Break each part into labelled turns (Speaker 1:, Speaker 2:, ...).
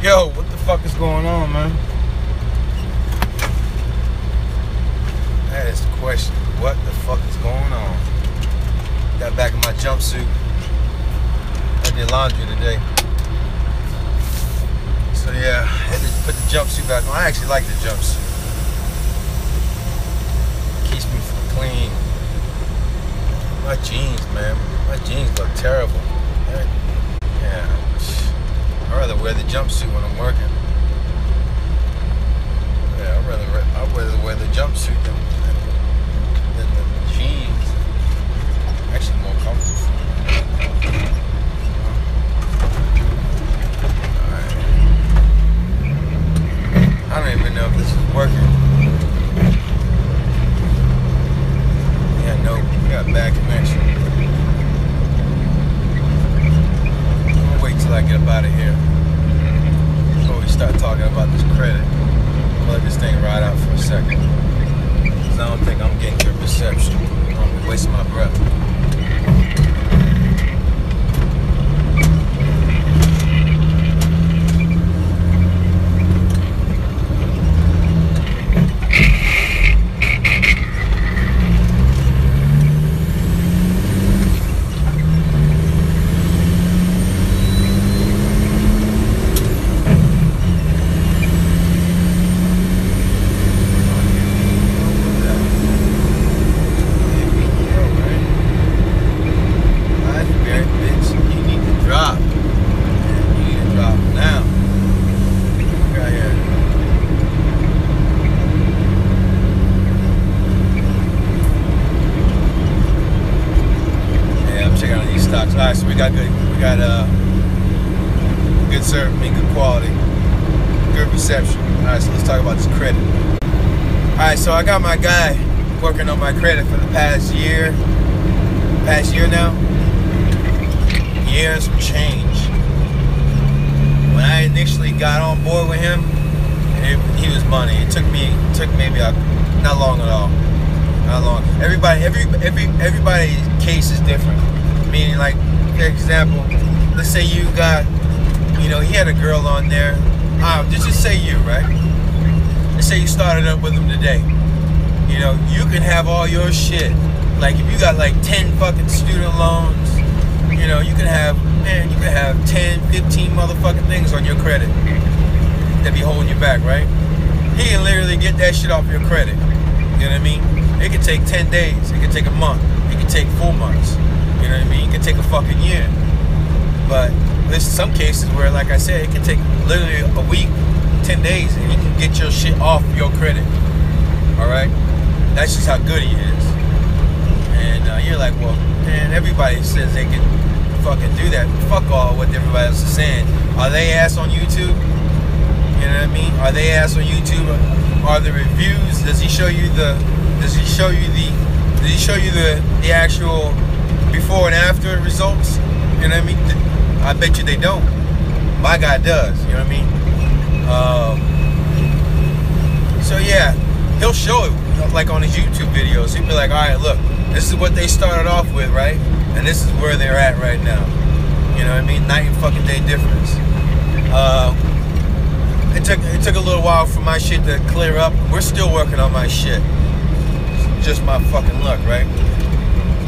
Speaker 1: Yo, what the fuck is going on, man? That is the question. What the fuck is going on? Got back in my jumpsuit. I did laundry today. So yeah, I had to put the jumpsuit back on. I actually like the jumpsuit. Keeps me clean. My jeans, man. My jeans look terrible. Yeah. I'd rather wear the jumpsuit when I'm working. Yeah, I'd rather wear the jumpsuit than the jeans. Actually more comfortable. Alright. I don't even know if this is working. Yeah, no, we got bad connection. Wait till I get up out of here before we start talking about this credit. I'm gonna let this thing ride out for a second, because I don't think I'm getting good reception. I'm wasting my breath. Alright, so we got good service, good quality, good reception. Alright, so let's talk about this credit. Alright, so I got my guy working on my credit for the past year now. Year and some change. When I initially got on board with him, he was money. It took maybe not long at all. Not long. Everybody's case is different. Meaning, like, for example, let's say you got, he had a girl on there. Just say you, right? Let's say you started up with him today. You can have all your shit. Like, if you got like 10 fucking student loans, you can have 10, 15 motherfucking things on your credit that be holding you back, right? He can literally get that shit off your credit. You know what I mean? It could take 10 days. It could take a month. It could take 4 months. You know what I mean? It can take a fucking year. But there's some cases where, like I said, it can take literally a week, 10 days, and you can get your shit off your credit. Alright? That's just how good he is. And you're like, well, man, everybody says they can fucking do that. Fuck all what everybody else is saying. Are they ass on YouTube? You know what I mean? Are they ass on YouTube? Are the reviews? Does he show you the actual before and after results? You know what I mean? I bet you they don't. My guy does. You know what I mean? So yeah, he'll show it like on his YouTube videos. He'll be like, all right, look, this is what they started off with, right? And this is where they're at right now. You know what I mean? Night and fucking day difference. It took a little while for my shit to clear up. We're still working on my shit. It's just my fucking luck, right?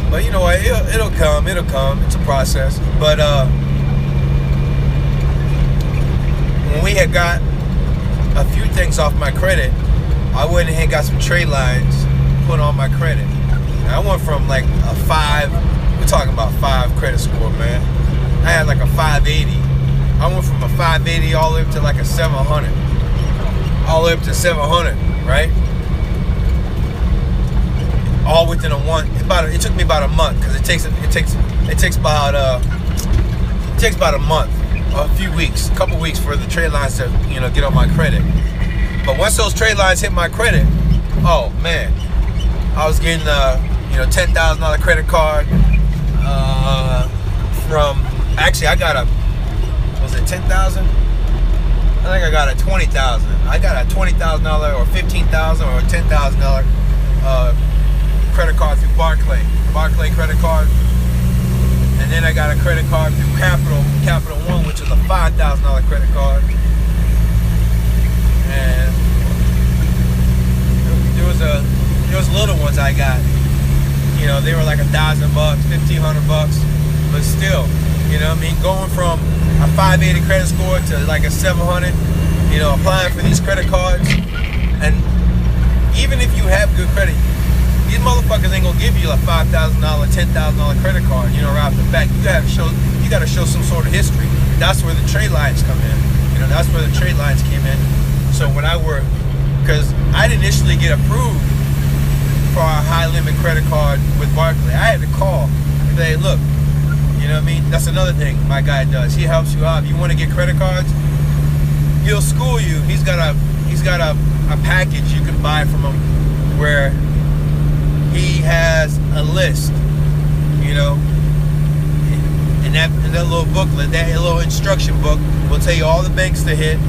Speaker 1: But you know what? It'll come. It's a process. But when we had got a few things off my credit, I went ahead and got some trade lines put on my credit. And I went from like a 5. We're talking about 5 credit score, man. I had like a 580. I went from a 580 all the way up to like a 700. All the way up to 700, right? All within a one. It took me about a month, because it takes about a month, a few weeks, a couple weeks for the trade lines to get on my credit. But once those trade lines hit my credit, oh man, I was getting $10,000 credit card from. Actually, I got was it 10,000? I think I got a 20,000. I got a $20,000 or $15,000 or $10,000 credit card through Barclay credit card, and then I got a credit card through Capital One, which is a $5,000 credit card, was little ones I got. You know, they were like $1,000, $1,500, but still, you know what I mean? Going from a 580 credit score to like a 700, you know, applying for these credit cards. And even if you have good credit, these motherfuckers ain't gonna give you a $5,000, $10,000 credit card, you know, right off the back. You gotta show some sort of history. That's where the trade lines come in. You know, that's where the trade lines came in. So when because I didn't initially get approved for a high limit credit card with Barclays. I had to call and say, look, you know what I mean? That's another thing my guy does. He helps you out. If you want to get credit cards, he'll school you. He's got a package you can buy from him where he has a list, you know, and that little booklet, that little instruction book will tell you all the banks to hit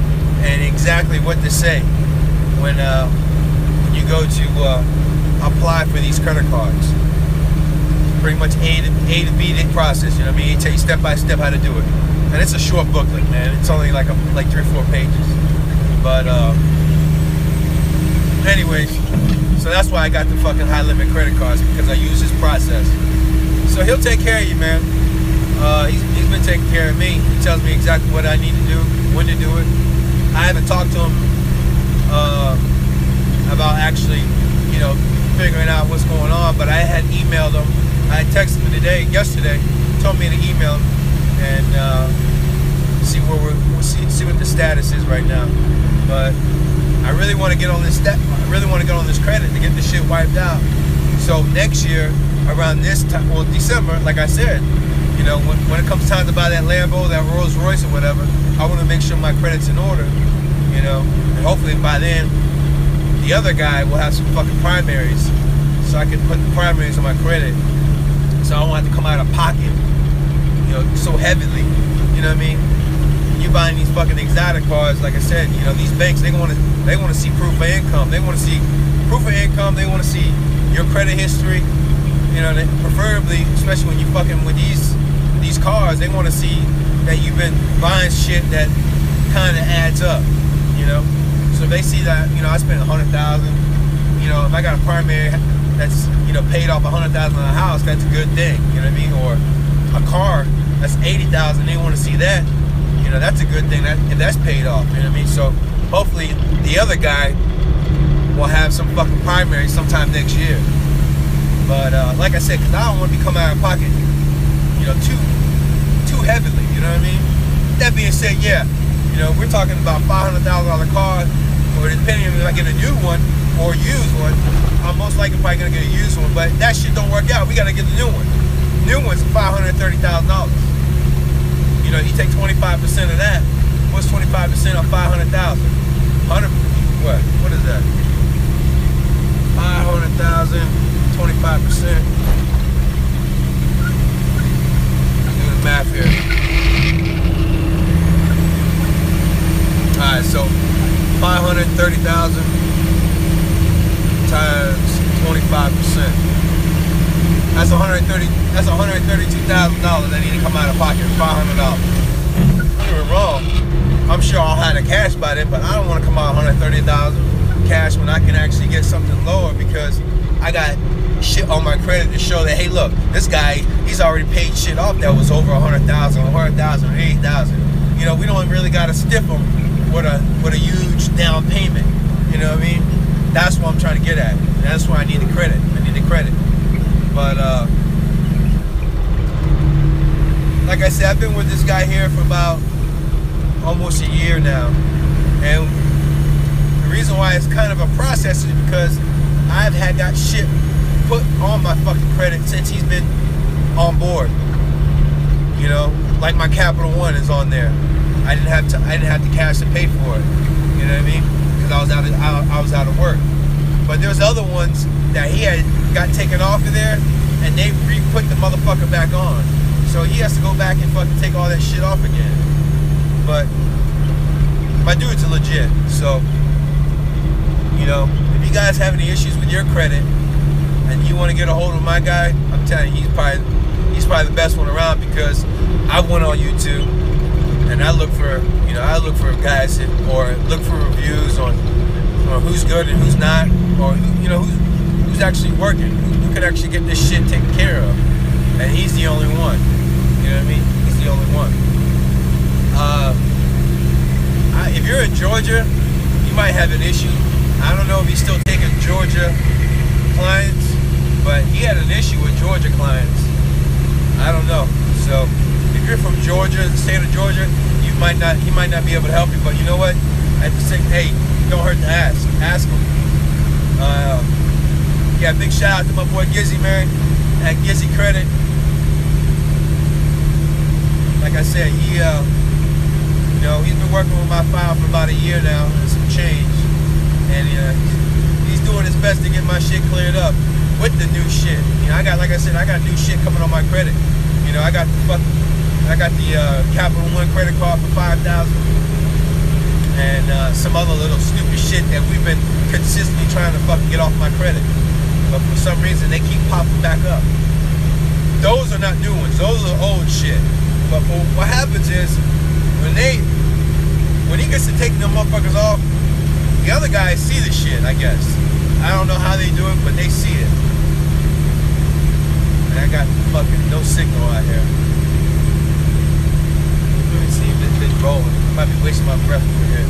Speaker 1: and exactly what to say when you go to apply for these credit cards. Pretty much A to B process, you know what I mean? He tells you step by step how to do it. And it's a short booklet, man. It's only like 3 or 4 pages. But anyways, so that's why I got the fucking high limit credit cards, because I use his process. So he'll take care of you, man. He's been taking care of me. He tells me exactly what I need to do, when to do it. I haven't talked to him about actually, you know, figuring out what's going on, but I had emailed him. I texted him yesterday, told me to email him and see what the status is right now. But I really want to get on this credit to get this shit wiped out. So next year, around this time, well, December, like I said, you know, when it comes time to buy that Lambo, that Rolls Royce or whatever, I want to make sure my credit's in order, you know, and hopefully by then, the other guy will have some fucking primaries, so I can put the primaries on my credit, so I don't have to come out of pocket, you know, so heavily, you know what I mean? You buying these fucking exotic cars, like I said, you know, these banks, they want to see proof of income. They want to see proof of income. They want to see your credit history. You know, preferably, especially when you fucking with these cars, they want to see that you've been buying shit that kind of adds up. You know, so if they see that, you know, I spent $100,000. You know, if I got a primary that's, you know, paid off $100,000 on a house, that's a good thing. You know what I mean? Or a car that's $80,000. They want to see that. You know, that's a good thing if that's paid off, you know what I mean? So hopefully the other guy will have some fucking primary sometime next year. But like I said, because I don't want to be coming out of pocket, you know, too heavily, you know what I mean? That being said, yeah, you know, we're talking about $500,000 car, or depending if I get a new one or a used one, I'm most likely probably going to get a used one, but that shit don't work out. We got to get the new one. New one's $530,000. You know, you take 25% of that. What's 25% of 500,000? 100. What is that? 500,000, 25%. Do the math here. All right, so 530,000 times 25%. That's $132,000 that need to come out of pocket. $500. Don't get me wrong. I'm sure I'll have the cash by then, but I don't want to come out $130,000 cash when I can actually get something lower, because I got shit on my credit to show that, hey, look, this guy, he's already paid shit off that was over $100,000, $80,000. You know, we don't really got to stiff him with a huge down payment. You know what I mean? That's what I'm trying to get at. And that's why I need the credit. I need the credit. But like I said, I've been with this guy here for about almost a year now, and the reason why it's kind of a process is because I've got shit put on my fucking credit since he's been on board. You know, like my Capital One is on there. I didn't have the cash to pay for it. You know what I mean? Because I was out of work. But there's other ones that he had got taken off of there, and they re-put the motherfucker back on. So he has to go back and fucking take all that shit off again. But my dudes are legit. So, you know, if you guys have any issues with your credit and you want to get a hold of my guy, I'm telling you, he's probably the best one around, because I went on YouTube and I look for guys or look for reviews on or who's good and who's not, or who's actually working, who could actually get this shit taken care of. And he's the only one. You know what I mean? He's the only one. If you're in Georgia, you might have an issue. I don't know if he's still taking Georgia clients, but he had an issue with Georgia clients. I don't know. So if you're from Georgia, the state of Georgia, he might not be able to help you. But you know what? At the same, hey, don't hurt to ask. Ask him. Yeah, big shout out to my boy Gizzy, man, at Gizzy Credit. Like I said, he he's been working with my file for about a year now, and some change, and he's doing his best to get my shit cleared up with the new shit. I got new shit coming on my credit. I got the Capital One credit card for $5,000, and some other little stupid shit that we've been consistently trying to fucking get off my credit, but for some reason they keep popping back up. Those are not new ones. Those are old shit. But what happens is when he gets to taking them motherfuckers off, the other guys see the shit, I guess. I don't know how they do it, but they see it. And I got fucking no signal out here. Let me see if this bitch rolling. I might be wasting my breath over here.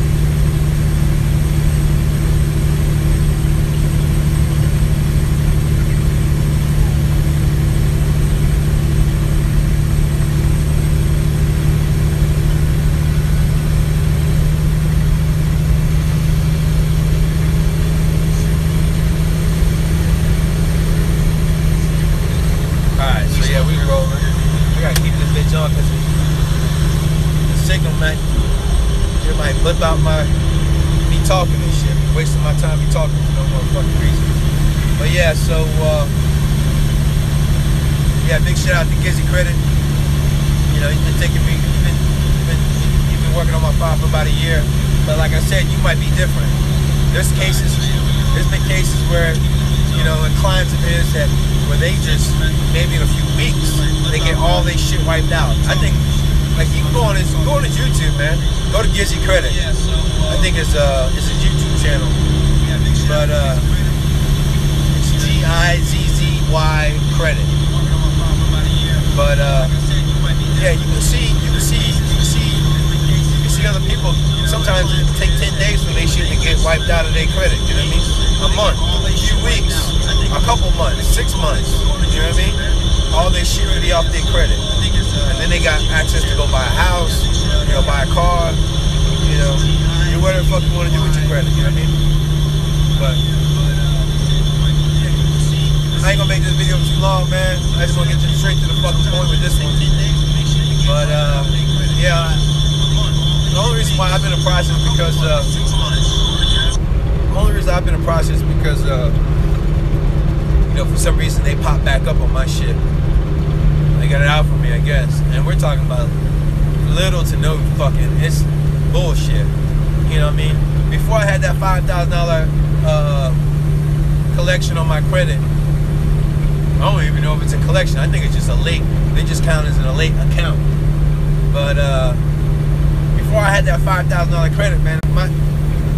Speaker 1: Flip out me talking and shit, wasting my time me talking for no motherfucking reason. But yeah, so big shout out to Gizzy Credit. He's been taking me, he's been working on my file for about a year. But like I said, you might be different. There's been cases where clients of his where they just maybe in a few weeks they get all their shit wiped out. I think. Like you can go on his YouTube, man. Go to Gizzy Credit. I think it's a YouTube channel. But it's GIZZY Credit. But yeah, you can see other people. Sometimes it take 10 days for their shit to get wiped out of their credit. You know what I mean? A month, a few weeks, a couple months, 6 months. You know what I mean? All their shit will be off their credit. And then they got access to go buy a house, buy a car, do whatever the fuck you want to do with your credit, you know what I mean? But I ain't gonna make this video too long, man. I just wanna get straight to the fucking point with this one. But yeah, the only reason why I've been in process because for some reason they pop back up on my shit. They got it out for me, I guess. And we're talking about little to no fucking, it's bullshit. You know what I mean? Before I had that $5,000 collection on my credit, I don't even know if it's a collection. I think it's just a late. They just count as a late account. But before I had that $5,000 credit, man,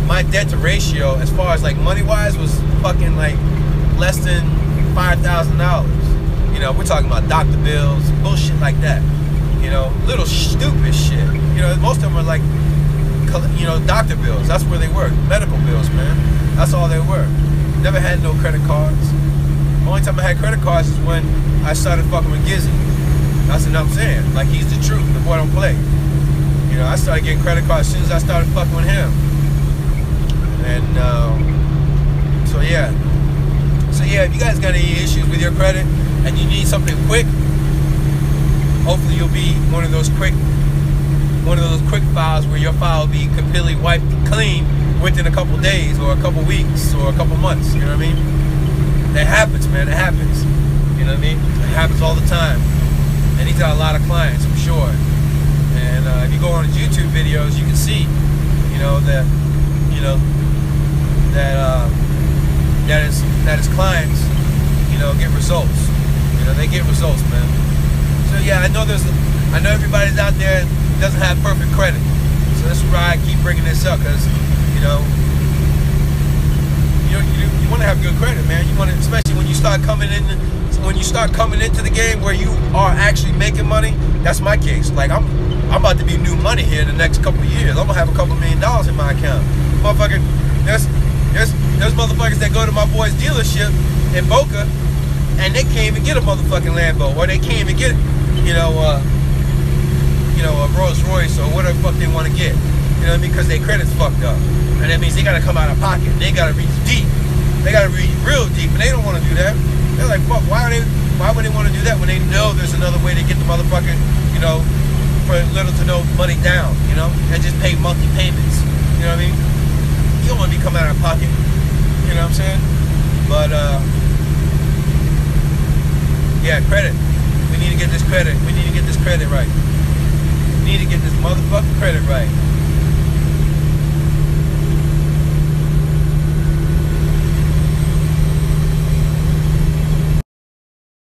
Speaker 1: my debt to ratio, as far as like money wise, was fucking like less than $5,000. We're talking about doctor bills, bullshit like that. Little stupid shit. Most of them are like, doctor bills. That's where they were. Medical bills, man. That's all they were. Never had no credit cards. The only time I had credit cards is when I started fucking with Gizzy. That's what I'm saying. Like, he's the truth. The boy don't play. I started getting credit cards as soon as I started fucking with him. And so yeah, if you guys got any issues with your credit and you need something quick, hopefully you'll be one of those quick files where your file will be completely wiped clean within a couple days or a couple weeks or a couple months. You know what I mean? That happens, man. It happens. You know what I mean? It happens all the time. And he's got a lot of clients, I'm sure. And if you go on his YouTube videos, you can see, that his clients, get results. They get results, man. So yeah, I know everybody's out there doesn't have perfect credit. So that's why I keep bringing this up, because you want to have good credit, man. You want to, especially when you start coming into the game where you are actually making money. That's my case. Like I'm about to be new money here in the next couple of years. I'm gonna have a couple $1 million in my account. Motherfucker, there's motherfuckers that go to my boy's dealership in Boca and they can't even get a motherfucking Lambo, or they can't even get, a Rolls Royce or whatever the fuck they want to get. You know what I mean? Because their credit's fucked up. And that means they gotta come out of pocket. They gotta reach deep. They gotta reach real deep, and they don't want to do that. They're like, fuck, why would they want to do that when they know there's another way to get the motherfucker, for little to no money down, and just pay monthly payments. You know what I mean? You don't want to be coming out of pocket. You know what I'm saying? But yeah, credit. We need to get this credit. We need to get this credit right. We need to get this motherfucking credit right.